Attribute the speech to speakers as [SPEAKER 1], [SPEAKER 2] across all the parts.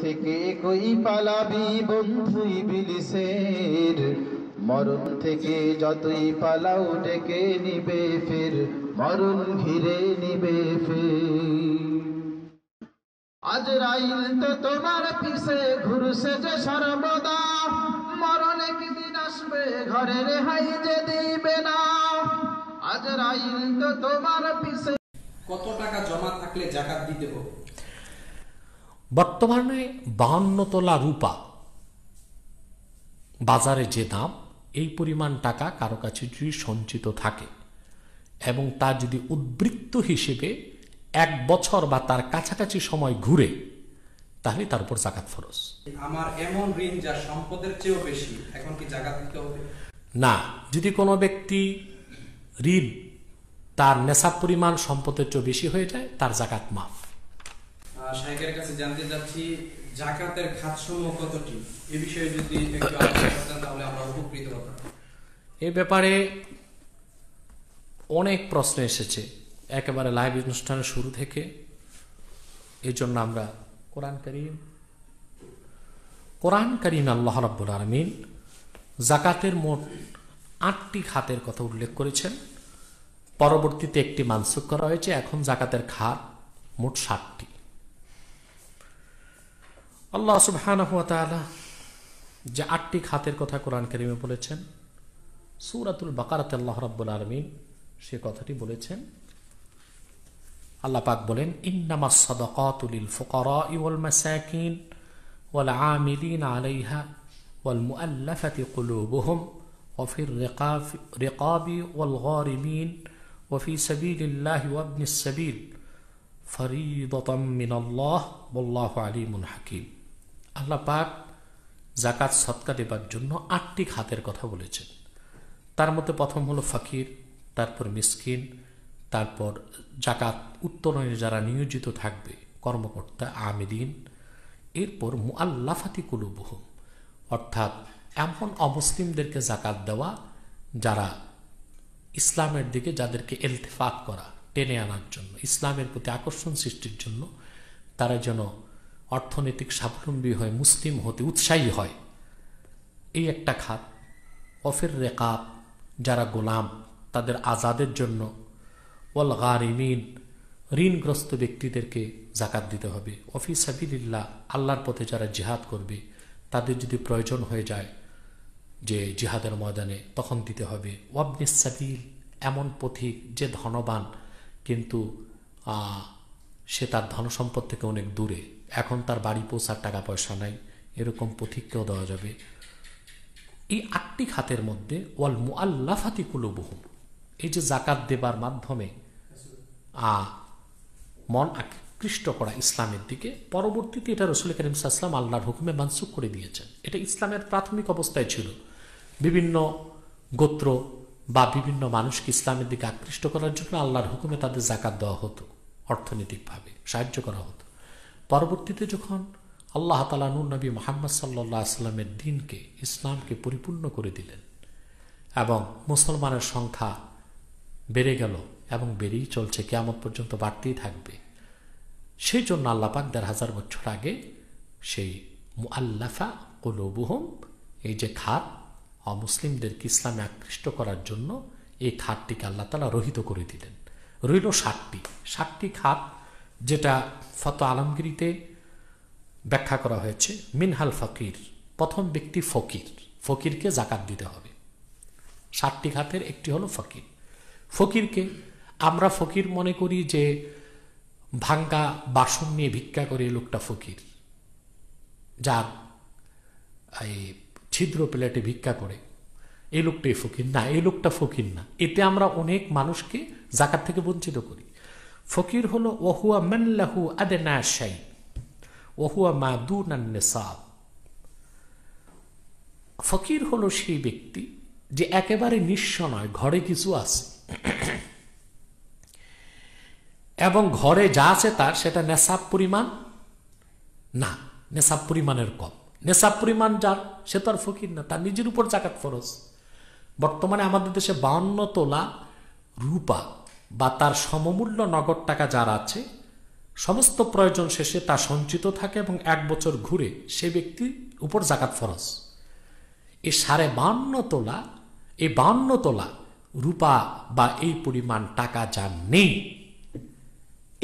[SPEAKER 1] থেকে কই পালাবি বন্ধু ইবলিসের, মরণ থেকে যতই পালাও ডেকে নিবে ফের, মরণ ঘিরে নিবে ফের। আজরাইল তো তোমার পিছে ঘুরছে যে সর্বদা, মরণ একদিন আসবে ঘরে রেহাই যে দিবে না। আজরাইল তো তোমার পিছে।
[SPEAKER 2] কত টাকা জমা থাকলে যাকাত দিতে হবে?
[SPEAKER 3] বর্তমানে 52 তোলা রূপা বাজারে যে দাম, এই পরিমাণ টাকা কারো কাছে যদি সঞ্চিত থাকে এবং তা যদি উদ্বৃত্ত হিসেবে 1 বছর বা তার কাছাকাছি সময় ঘুরে, তাহলে তার উপর যাকাত ফরজ।
[SPEAKER 2] আমার এমন ঋণ যা সম্পদের চেয়েও বেশি, এখন কি যাকাত দিতে হবে?
[SPEAKER 3] না, যদি কোনো ব্যক্তি ঋণ তার নেশাব পরিমাণ সম্পদের চেয়ে বেশি হয়ে যায়, তার যাকাত মাফ।
[SPEAKER 2] শাইখের কাছে জানতে চাচ্ছি, যাকাতের খাতসমূহ কতটি, এ বিষয়ে যদি একটু আলোচনা করতেন তাহলে আমরা উপকৃত হতাম।
[SPEAKER 3] এ ব্যাপারে অনেক প্রশ্ন এসেছে একেবারে লাইভ অনুষ্ঠানের শুরু থেকে। এই জন্য আমরা কোরআন কারীম আল্লাহ রাব্বুল আলামিন যাকাতের মোট 8টি খাতের কথা উল্লেখ করেছেন। পরবর্তীতে একটি মানসুখ করা হয়েছে, এখন যাকাতের খাত মোট 7টি। আল্লাহ সুবহানাহু ওয়া তাআলা যে 8টি খাতের কথা কোরআন কারীমে বলেছেন, সূরাতুল বাকারাতে আল্লাহ রাব্বুল আলামিন সে কথাটি বলেছেন। আল্লাহ পাক বলেন, ইন্নামাস সাদাকাতু লিল ফুকারা'i ওয়াল মাসাকিন ওয়াল আমিলিনা আলাইহা ওয়াল মুআল্লাফাতি কুলুবুহুম ওয়া ফির রিকাবি ওয়াল গারিমিন ওয়া ফি সাবিলিল্লাহি ওয়া ইবনিস সাবিল ফরিদাতাম মিনাল্লাহ ওয়াল্লাহু আলিমুন হাকীম। আল্লাহ পাক যাকাত সদকা দেবার জন্য 8টি খাতের কথা বলেছেন। তার মধ্যে প্রথম হলো ফকির, তারপর মিসকিন, তারপর যাকাত উত্তোলনে যারা নিয়োজিত থাকবে কর্মকর্তা আমিলিন, এরপর মুআল্লাফাতি কুলুবুহুম অর্থাৎ এমন অমুসলিমদেরকে যাকাত দেওয়া যারা ইসলামের দিকে, যাদেরকে ইলতিফাত করা, টেনে আনার জন্য, ইসলামের প্রতি আকর্ষণ সৃষ্টির জন্য তারা যেন অর্থনৈতিক স্বাবলম্বী হয়, মুসলিম হতে উৎসাহী হয়, এই একটা খাত। ওয়াফির রিকাব যারা গোলাম তাদের আজাদের জন্য, ওয়াল গারিমিন ঋণগ্রস্ত ব্যক্তিদেরকে যাকাত দিতে হবে, ওয়া ফি সাবিলিল্লাহ আল্লাহর পথে যারা জিহাদ করবে তাদের যদি প্রয়োজন হয়ে যায় যে জিহাদের ময়দানে, তখন দিতে হবে। ওয়াবনিস সাবিল এমন পথিক যে ধনবান কিন্তু সে তার ধনসম্পদ থেকে অনেক দূরে, এখন তার বাড়ি পৌঁছার টাকা পয়সা নাই, এরকম পথিককেও দেওয়া যাবে। এই 8টি খাতের মধ্যে ওয়াল মুআল্লাফাতি কুলুবুহুম, এই যে যাকাত দেবার মাধ্যমে মন আকৃষ্ট করা ইসলামের দিকে, পরবর্তীতে এটা রাসূল কারীম সাল্লাল্লাহু আলাইহি ওয়াসাল্লাম আল্লাহর হুকুমে মানসুখ করে দিয়েছেন। এটা ইসলামের প্রাথমিক অবস্থায় ছিল, বিভিন্ন গোত্র বা বিভিন্ন মানুষকে ইসলামের দিকে আকৃষ্ট করার জন্য আল্লাহর হুকুমে তাদের যাকাত দেওয়া হতো, অর্থনৈতিকভাবে সাহায্য করা হতো। পরবর্তীতে যখন আল্লাহ তাআলা নূর নবী মুহাম্মদ সাল্লাল্লাহু আলাইহি ওয়াসাল্লামের দ্বীনকে, ইসলামকে পরিপূর্ণ করে দিলেন এবং মুসলমানের সংখ্যা বেড়ে গেল এবং বেড়েই চলছে, কিয়ামত পর্যন্ত বাড়তেই থাকবে, সেই জন্য আল্লাহ পাক ১,৫০০ বছর আগে সেই মুআল্লাফা কুলুবুহুম, এই যে খাত অমুসলিমদেরকে ইসলামে আকৃষ্ট করার জন্য, এই খাতটিকে আল্লাহ তাআলা রহিত করে দিলেন। রইল 7টি খাত, যেটা ফতোয়া আলমগীরিতে ব্যাখ্যা করা হয়েছে। মিনহাল ফকির, প্রথম ব্যক্তি ফকির, ফকিরকে যাকাত দিতে হবে। 7টি খাতের একটি হলো ফকির। ফকিরকে আমরা ফকির মনে করি যে ভাঙ্গা বাসন নিয়ে ভিক্ষা করে এই লোকটা ফকির, যার এই ছিদ্র প্লেটে ভিক্ষা করে এই লোকটাই ফকির। না, এই লোকটা ফকির না, এতে আমরা অনেক মানুষকে যাকাত থেকে বঞ্চিত করি। ফকির হলো ওহুয়া মান লাহু আদনা শাই ওহুয়া মা দুনান নিসাব। ফকির হলো সেই ব্যক্তি যে একেবারে নিঃস্ব নয়, ঘরে কিছু আছে এবং ঘরে যা আছে তার সেটা নেশাব পরিমাণ না, নেশাব পরিমাণের কম। নেশাব পরিমাণ যার, সে তো আর ফকির না, তার নিজের উপর যাকাত ফরজ। বর্তমানে আমাদের দেশে 52 তোলা রূপা বা তার সমমূল্য নগদ টাকা যার আছে, সমস্ত প্রয়োজন শেষে তা সঞ্চিত থাকে এবং 1 বছর ঘুরে সে ব্যক্তির উপর জাকাত ফরজ। এই 52.5 তোলা, এই 52 তোলা রূপা বা এই পরিমাণ টাকা যার নেই,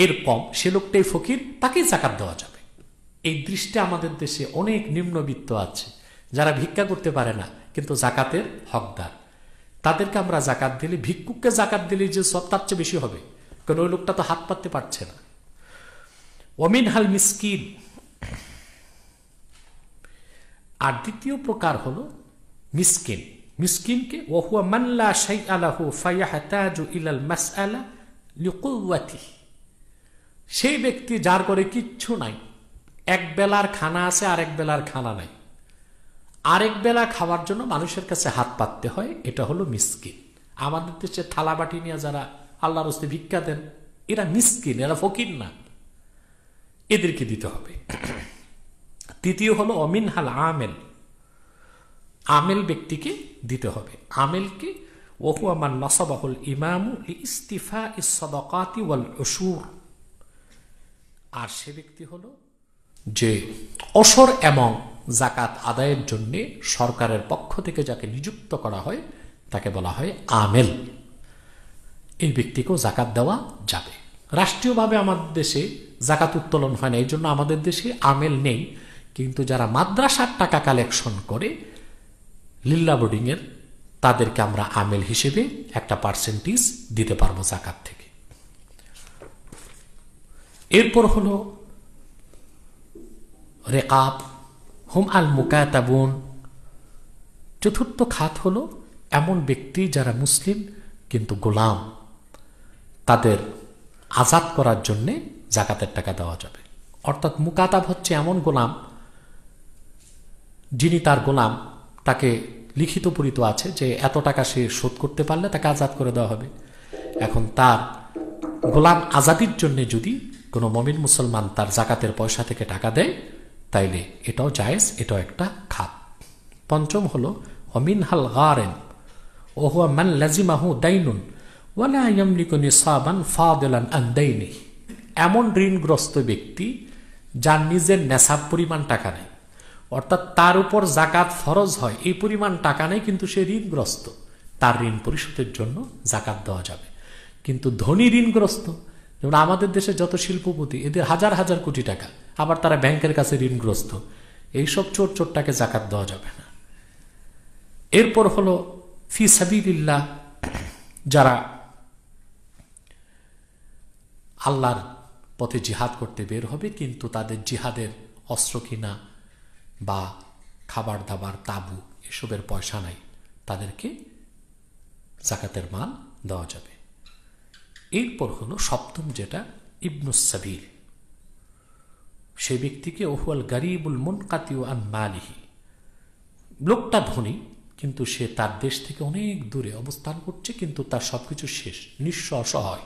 [SPEAKER 3] এর কম, সে লোকটাই ফকির, তাকেই জাকাত দেওয়া যাবে। এই দৃষ্টি আমাদের দেশে অনেক নিম্নবিত্ত আছে যারা ভিক্ষা করতে পারে না কিন্তু জাকাতের হকদার। তাদেরকে আমরা জাকাত দিলে, ভিক্ষুককে জাকাত দিলে যে সব তার চেয়ে বেশি হবে, কারণ ওই লোকটা তো হাত পাততে পারছে না। ওমিনহাল মিসকিন। আর দ্বিতীয় প্রকার হলো মিসকিন। মিসকিনকে ওহুয়া মান লা শাইআ লাহু ফায়াহতাজু ইলাল মাসআলা লিকুওয়াতিহি। সেই ব্যক্তি যার ঘরে কিচ্ছু নাই, এক বেলার খানা আছে আর এক বেলার খানা নাই, আরেক বেলা খাওয়ার জন্য মানুষের কাছে হাত পাততে হয়, এটা হলো মিসকিন। আমাদের দেশে থালা বাটি নিয়ে যারা আল্লাহর রাস্তে ভিক্ষা দেন এরা মিসকিন, এরা ফকির না, এদেরকে দিতে হবে। তৃতীয় হলো অমিনহাল আমেল। আমেল ব্যক্তিকে দিতে হবে। আমেলকে ওহুয়া মান নাসাবাহুল ইমামু লিইস্তিফাইস সাদাকাতি ওয়াল উশুর। আর সে ব্যক্তি হলো যে অসর এবং জাকাত আদায়ের জন্য সরকারের পক্ষ থেকে যাকে নিযুক্ত করা হয় তাকে বলা হয় আমেল। এই ব্যক্তিকেও জাকাত দেওয়া যাবে। রাষ্ট্রীয়ভাবে আমাদের দেশে জাকাত উত্তোলন হয় না, এই জন্য আমাদের দেশে আমেল নেই। কিন্তু যারা মাদ্রাসার টাকা কালেকশন করে লিল্লা বোর্ডিংয়ের, তাদেরকে আমরা আমেল হিসেবে একটা পার্সেন্টেজ দিতে পারবো জাকাত থেকে। এরপর হলো রেকাব, হুম আল মুকাতাবুন। চতুর্থ খাত হলো এমন ব্যক্তি যারা মুসলিম কিন্তু গোলাম, তাদের আজাদ করার জন্য জাকাতের টাকা দেওয়া যাবে। অর্থাৎ মুকাতাব হচ্ছে এমন গোলাম যিনি তার গোলাম, তাকে লিখিত পরিত আছে যে এত টাকা সে শোধ করতে পারলে তাকে আজাদ করে দেওয়া হবে। এখন তার গোলাম আজাদির জন্য যদি কোনো মমিন মুসলমান তার জাকাতের পয়সা থেকে টাকা দেয় তাইলে এটাও জায়েজ, এটাও একটা খাত। পঞ্চম হলো অমিনহাল গারেন ওহুয়া মান লাজিমাহু দাইনুন ওয়ালা ইয়ামলিকু নিসাবান ফাদিলান আন দাইনিহি। এমন ঋণগ্রস্ত ব্যক্তি যার নিজের নেশাব পরিমাণ টাকা নেই, অর্থাৎ তার উপর জাকাত ফরজ হয় এই পরিমাণ টাকা নেই কিন্তু সে ঋণগ্রস্ত, তার ঋণ পরিশোধের জন্য জাকাত দেওয়া যাবে। কিন্তু ধনী ঋণগ্রস্ত, যেমন আমাদের দেশে যত শিল্পপতি, এদের হাজার হাজার কোটি টাকা, আবার তারা ব্যাংকের কাছে ঋণগ্রস্ত, এইসব চোর চোরটাকে জাকাত দেওয়া যাবে না। এরপর হলো ফি সাবিলিল্লাহ, যারা আল্লাহর পথে জিহাদ করতে বের হবে কিন্তু তাদের জিহাদের অস্ত্র কিনা বা খাবার দাবার তাবু এসবের পয়সা নাই, তাদেরকে জাকাতের মাল দেওয়া যাবে। এরপর হলো সপ্তম যেটা ইবনুস সাবিল, সে ব্যক্তিকে ওহুয়াল গরিবুল মুনকাতিউ আন মালিহি। লোকটা ধনী কিন্তু সে তার দেশ থেকে অনেক দূরে অবস্থান করছে কিন্তু তার সবকিছু শেষ, নিঃস্ব অসহায়,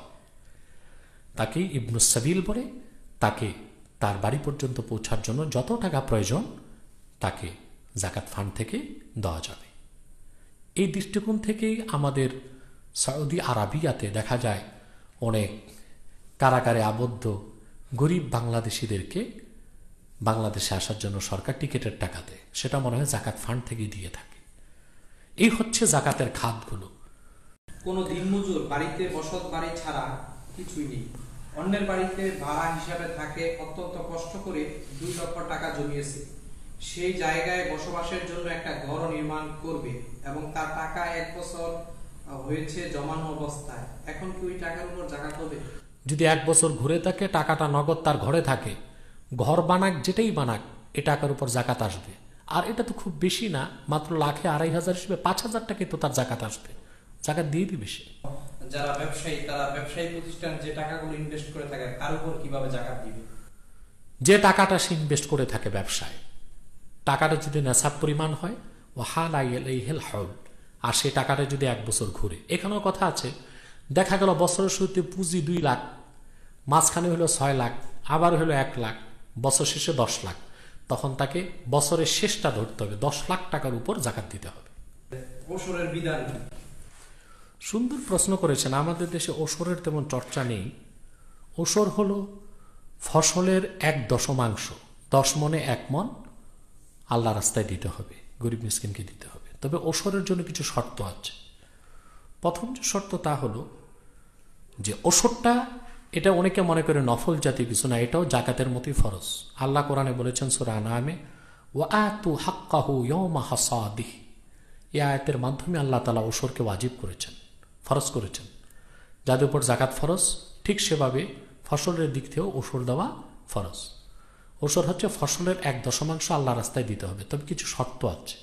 [SPEAKER 3] তাকেই ইবনুস সাবিল বলে। তাকে তার বাড়ি পর্যন্ত পৌঁছার জন্য যত টাকা প্রয়োজন তাকে জাকাত ফান্ড থেকে দেওয়া যাবে। এই দৃষ্টিকোণ থেকেই আমাদের সৌদি আরবিয়াতে দেখা যায় অনেক কারাগারে আবদ্ধ গরিব বাংলাদেশিদেরকে বাংলাদেশে আসার জন্য সরকার টিকিটের টাকা দেয়, সেটা মনে হয় জাকাত ফান্ড থেকে দিয়ে থাকে। এই হচ্ছে জাকাতের খাতগুলো।
[SPEAKER 2] কোনো দিনমজুর বাড়িতে বসত বাড়ি ছাড়া কিছুই নেই, অন্যের বাড়িতে ভাড়া হিসাবে থাকে, অত্যন্ত কষ্ট করে 2 লক্ষ টাকা জমিয়েছে, সেই জায়গায় বসবাসের জন্য একটা ঘর নির্মাণ করবে এবং তার টাকা 1 বছর হয়েছে জমানো অবস্থায়, এখন কি ওই টাকার উপর জাকাত হবে?
[SPEAKER 3] যদি 1 বছর ঘুরে থাকে, টাকাটা নগদ তার ঘরে থাকে, ঘর বানাক যেটাই বানাক, এ টাকার উপর জাকাত আসবে। আর এটা তো খুব বেশি না, মাত্র লাখে 2,500 হিসেবে 5,000 টাকায় তো তার জাকাত আসবে, জাকাত দিয়ে দিবে সে।
[SPEAKER 2] যারা ব্যবসায়ী, তারা ব্যবসায়ী প্রতিষ্ঠান যে টাকাগুলো ইনভেস্ট করে থাকে তার উপর কিভাবে জাকাত দিবে?
[SPEAKER 3] যে টাকাটা সে ইনভেস্ট করে থাকে ব্যবসায়, টাকাটা যদি নেশাব পরিমাণ হয় ও হালাইল হাউল, আর সেই টাকাটা যদি 1 বছর ঘুরে, এখানেও কথা আছে, দেখা গেল বছরের শুরুতে পুঁজি 2 লাখ, মাঝখানে হলো 6 লাখ, আবার হলো 1 লাখ, বছর শেষে 10 লাখ, তখন তাকে বছরের শেষটা ধরতে হবে, 10 লাখ টাকার উপর জাকাত দিতে হবে।
[SPEAKER 2] ওসরের বিধান কি?
[SPEAKER 3] সুন্দর প্রশ্ন করেছেন। আমাদের দেশে ওসরের তেমন চর্চা নেই। ওসর হলো ফসলের 1/10, 10 মনে 1 মণ আল্লাহ রাস্তায় দিতে হবে, গরিব মিসকিনকে দিতে হবে। তবে ওসরের জন্য কিছু শর্ত আছে। প্রথম যে শর্ত তা হলো যে ওসরটা, এটা অনেকে মনে করে নফল জাতীয় কিছু না, এটাও জাকাতের মতোই ফরজ। আল্লাহ কোরআনে বলেছেন সূরা আনআমে, ওয়াআতু হাক্কাহু ইয়াওমা হাসাদিহি। এই আয়াতের মাধ্যমে আল্লাহ তাআলা ওসরকে ওয়াজিব করেছেন, ফরজ করেছেন। যাদের উপর জাকাত ফরজ, ঠিক সেভাবে ফসলের দিক থেকেও ওসর দেওয়া ফরজ। ওসর হচ্ছে ফসলের 1/10 আল্লাহ রাস্তায় দিতে হবে। তবে কিছু শর্ত আছে।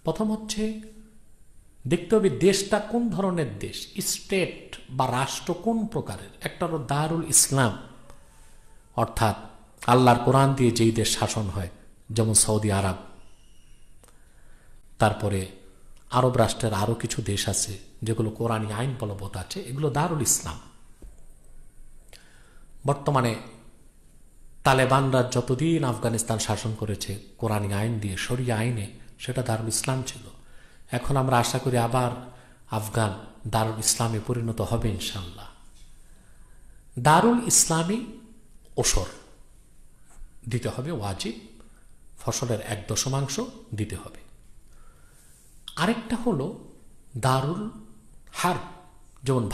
[SPEAKER 3] প্রথম হচ্ছে দেখতে হবে দেশটা কোন ধরনের দেশ, স্টেট বা রাষ্ট্র কোন প্রকারের। একটা হলো দারুল ইসলাম, অর্থাৎ আল্লাহর কোরআন দিয়ে যেই দেশ শাসন হয়, যেমন সৌদি আরব। তারপরে আরব রাষ্ট্রের আরও কিছু দেশ আছে যেগুলো কোরআনী আইন বলবৎ আছে, এগুলো দারুল ইসলাম। বর্তমানে তালেবানরা যতদিন আফগানিস্তান শাসন করেছে কোরআনী আইন দিয়ে, শরিয়া আইনে, সেটা দারুল ইসলাম ছিল। এখন আমরা আশা করি আবার আফগান দারুল ইসলামে পরিণত হবে ইনশাআল্লাহ। দারুল ইসলামী ওসর দিতে হবে ওয়াজিব, ফসলের 1/10 দিতে হবে। আরেকটা হলো দারুল হারব, যেমন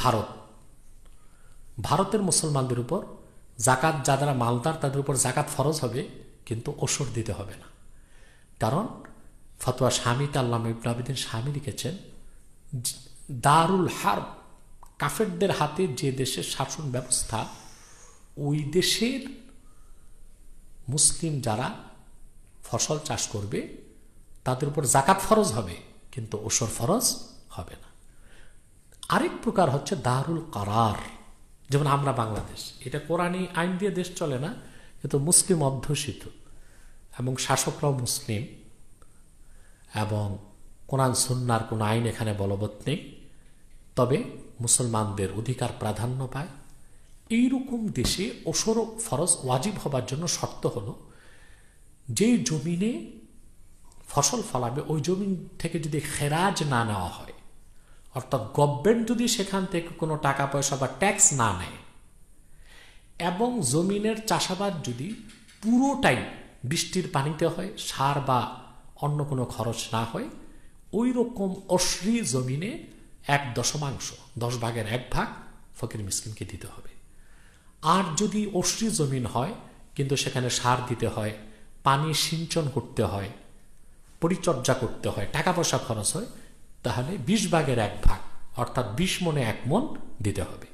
[SPEAKER 3] ভারতের মুসলমানদের উপর জাকাত, যারা মালদার তাদের উপর জাকাত ফরজ হবে, কিন্তু ওসর দিতে হবে না। কারণ ফতোয়া স্বামীতে আল্লামা ইবনে আবিদিন স্বামী লিখেছেন, দারুল হারব কাফেরদের হাতে যে দেশের শাসন ব্যবস্থা, ওই দেশের মুসলিম যারা ফসল চাষ করবে তাদের উপর জাকাত ফরজ হবে, কিন্তু ওসর ফরজ হবে না। আরেক প্রকার হচ্ছে দারুল কারার, যেমন আমরা বাংলাদেশ, এটা কোরআনী আইন দিয়ে দেশ চলে না, কিন্তু মুসলিম অধ্যুষিত এবং শাসকরাও মুসলিম, এবং কোরআন সুন্নাহর কোনো আইন এখানে বলবৎ নেই, তবে মুসলমানদের অধিকার প্রাধান্য পায়। এইরকম দেশে ওসর ফরজ ওয়াজিব হবার জন্য শর্ত হলো, যেই জমিনে ফসল ফলাবে ওই জমিন থেকে যদি খেরাজ না নেওয়া হয়, অর্থাৎ গভর্নমেন্ট যদি সেখান থেকে কোনো টাকা পয়সা বা ট্যাক্স না নেয়, এবং জমিনের চাষাবাদ যদি পুরোটাই বৃষ্টির পানিতে হয়, সার বা অন্য কোনো খরচ না হয়, ওই রকম অশ্রী জমিনে 1/10, 10 ভাগের 1 ভাগ ফকির মিসকিনকে দিতে হবে। আর যদি অশ্রী জমিন হয়, কিন্তু সেখানে সার দিতে হয়, পানি সিঞ্চন করতে হয়, পরিচর্যা করতে হয়, টাকা পয়সা খরচ হয়, তাহলে 20 ভাগের 1 ভাগ, অর্থাৎ 20 মণে 1 মণ দিতে হবে।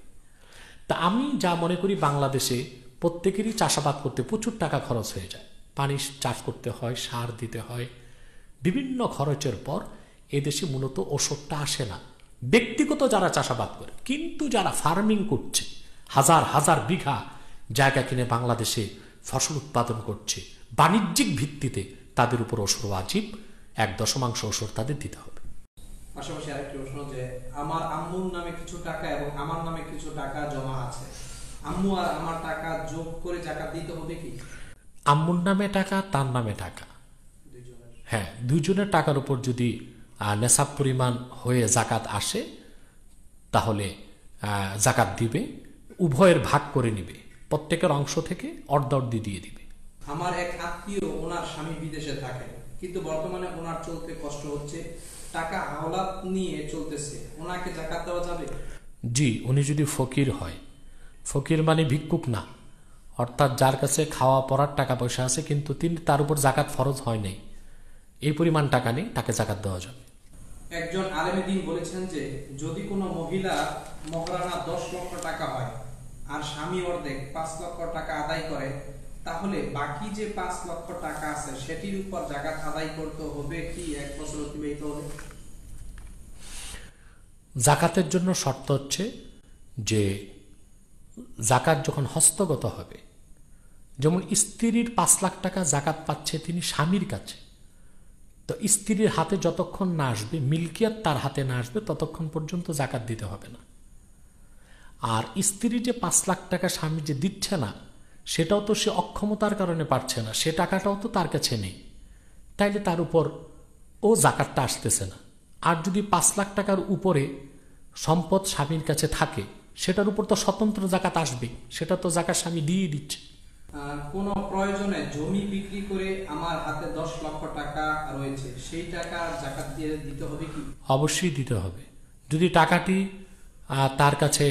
[SPEAKER 3] তা আমি যা মনে করি, বাংলাদেশে প্রত্যেকেরই চাষাবাদ করতে প্রচুর টাকা খরচ হয়ে যায়, পানি চাষ করতে হয়, সার দিতে হয়, বিভিন্ন খরচের পর এদেশে মূলত ওষুধটা আসে না। ব্যক্তিগত যারা চাষাবাদ করে, কিন্তু যারা ফার্মিং করছে, হাজার হাজার বিঘা জায়গা কিনে বাংলাদেশে ফসল উৎপাদন করছে বাণিজ্যিক ভিত্তিতে, তাদের উপর ওসর ওয়াজিব, 1/10 ওসর তাদের দিতে হবে।
[SPEAKER 2] পাশাপাশি আরেকটি প্রশ্ন, যে আমার আম্মুর নামে কিছু টাকা এবং আমার নামে কিছু টাকা জমা আছে, আম্মু আর আমার টাকা যোগ করে জাকাত দিতে হবে কি?
[SPEAKER 3] আম্মুর নামে টাকা, তার নামে টাকা, হ্যাঁ, দুইজনের টাকার উপর যদি নেশাব পরিমাণ হয়ে জাকাত আসে, তাহলে জাকাত দিবে, উভয়ের ভাগ করে নিবে, প্রত্যেকের অংশ থেকে অর্ধ-অর্ধি দিয়ে দিবে।
[SPEAKER 2] আমার এক আত্মীয়, ওনার স্বামী বিদেশে থাকে, কিন্তু বর্তমানে ওনার চলতে কষ্ট হচ্ছে, টাকা হাওলাত নিয়ে চলতেছে, ওনাকে জাকাত দেওয়া যাবে?
[SPEAKER 3] জি, উনি যদি ফকির হয়, ফকির মানে ভিক্ষুক না, অর্থাৎ যার কাছে খাওয়া পড়ার টাকা পয়সা আছে, কিন্তু তিনি তার উপর জাকাত ফরজ হয় নাই, এই পরিমাণ টাকা নেই, তাকে জাকাত দেওয়া যাবে।
[SPEAKER 2] একজন আলেমে দ্বীন বলেছেন যে যদি কোনো মহিলা মহারানা 10 লক্ষ টাকা হয় আর স্বামী অর্ধেক 5 লক্ষ টাকা আদায় করে, তাহলে বাকি যে 5 লক্ষ টাকা আছে সেটির উপর জাকাত আদায় করতে হবে কি 1 বছর অতিবাহিত হলে?
[SPEAKER 3] জাকাতের জন্য শর্ত হচ্ছে যে জাকাত যখন হস্তগত হবে, যেমন স্ত্রীর 5 লাখ টাকা জাকাত পাচ্ছে তিনি স্বামীর কাছে, তো স্ত্রীর হাতে যতক্ষণ না আসবে, মিলকিয়াত তার হাতে না আসবে, ততক্ষণ পর্যন্ত জাকাত দিতে হবে না। আর স্ত্রী যে 5 লাখ টাকা স্বামী যে দিচ্ছে না, সেটাও তো সে অক্ষমতার কারণে পারছে না, সে টাকাটাও তো তার কাছে নেই, তাইলে তার উপর ও জাকাতটা আসতেছে না। আর যদি 5 লাখ টাকার উপরে সম্পদ স্বামীর কাছে থাকে, সেটার উপর তো স্বতন্ত্র জাকাত আসবে, সেটা তো জাকাত স্বামী দিয়ে দিচ্ছে।
[SPEAKER 2] কোনো প্রয়োজনে জমি বিক্রি করে আমার হাতে 10 লক্ষ টাকা রয়েছে, সেই টাকা জাকাত দিয়ে দিতে হবে কি?
[SPEAKER 3] অবশ্যই দিতে হবে। যদি টাকাটি তার কাছে,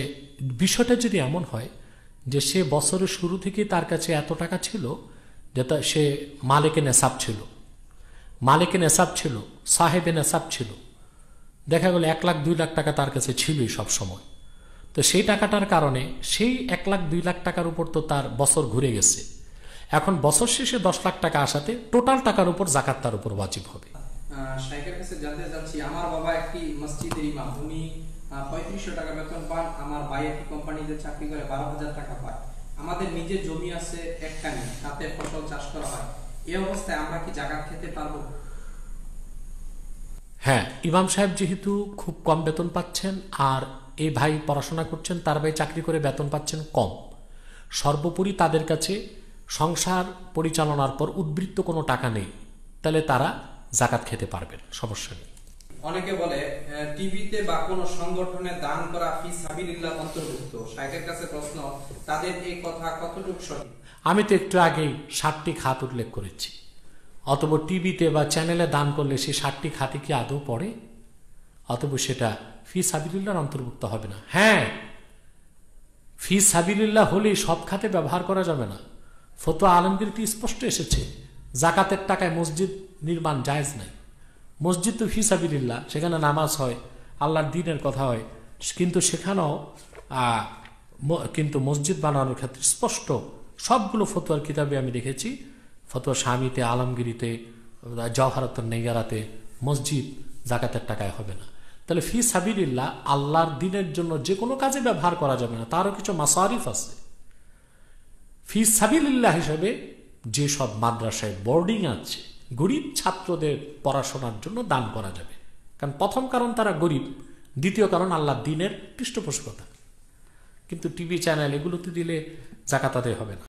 [SPEAKER 3] বিষয়টা যদি এমন হয় যে সে বছরের শুরু থেকে তার কাছে এত টাকা ছিল, যেটা সে মালিকে নেশাব ছিল, সাহেবে নেশাব ছিল, দেখা গেল 1 লাখ 2 লাখ টাকা তার কাছে ছিলই সব সময়, তো সেই টাকাটার কারণে সেই 1 লাখ 2 লাখ টাকার উপর তো তার বছর ঘুরে গেছে, এখন বছর শেষে 10 লাখ টাকা আসাতে টোটাল টাকার উপর জাকাত তার উপর ওয়াজিব হবে।
[SPEAKER 2] শাইখের কাছে জানতে চাচ্ছি, আমার বাবা একটি মসজিদের ইমাম, উনি 3500 টাকা বেতন পান, আমার ভাই একটি কোম্পানিতে চাকরি করে 12,000 টাকা পায়, আমাদের নিজের জমি আছে একখানি, তাতে ফসল চাষ করা হয়, এই অবস্থায় আমরা কি জাকাত খেতে পারবো?
[SPEAKER 3] হ্যাঁ, ইমাম সাহেব যেহেতু খুব কম বেতন পাচ্ছেন, আর এই ভাই পড়াশোনা করছেন, তার ভাই চাকরি করে বেতন পাচ্ছেন কম, সর্বোপরি তাদের কাছে সংসার পরিচালনার পর উদ্বৃত্ত কোনো টাকা নেই, তাহলে তারা জাকাত খেতে পারবেন, সমস্যা নেই।
[SPEAKER 2] অনেকে বলে টিভিতে বা কোনো সংগঠনে দান করা ফি সাবিলিল্লাহ অন্তর্ভুক্ত। শাইখের কাছে প্রশ্ন, তাদের এই কথা কতটুকু সঠিক?
[SPEAKER 3] আমি তো একটু আগেই 60টি খাত উল্লেখ করেছি, অতএব টিভিতে বা চ্যানেলে দান করলে সেই 60টি খাতে কি আদৌ পড়ে? অতএব সেটা ফি সাবিলিল্লাহর অন্তর্ভুক্ত হবে না। হ্যাঁ, ফি সাবিলিল্লাহ হলেই সব খাতে ব্যবহার করা যাবে না। ফতোয়া আলমগীরটি স্পষ্ট এসেছে, জাকাতের টাকায় মসজিদ নির্মাণ জায়েজ নাই। মসজিদ তো ফি সাবিলিল্লাহ, সেখানে নামাজ হয়, আল্লাহর দ্বীনের কথা হয়, কিন্তু সেখানেও কিন্তু মসজিদ বানানোর ক্ষেত্রে স্পষ্ট সবগুলো ফতোয়ার কিতাবে আমি দেখেছি, ফতোয়া স্বামীতে, আলমগিরিতে, জওহারাতুন নেগারাতে মসজিদ জাকাতের টাকায় হবে না। তাহলে ফি সাবিলিল্লাহ আল্লাহর দ্বীনের জন্য যে কোনো কাজে ব্যবহার করা যাবে না, তারও কিছু মাসারিফ আছে। ফি সাবিলিল্লাহ হিসেবে যেসব মাদ্রাসায় বোর্ডিং আছে, গরিব ছাত্রদের পড়াশোনার জন্য দান করা যাবে, কারণ প্রথম কারণ তারা গরিব, দ্বিতীয় কারণ আল্লাহর দ্বীনের পৃষ্ঠপোষকতা। কিন্তু টিভি চ্যানেল এগুলোতে দিলে জাকাত আদায় হবে না।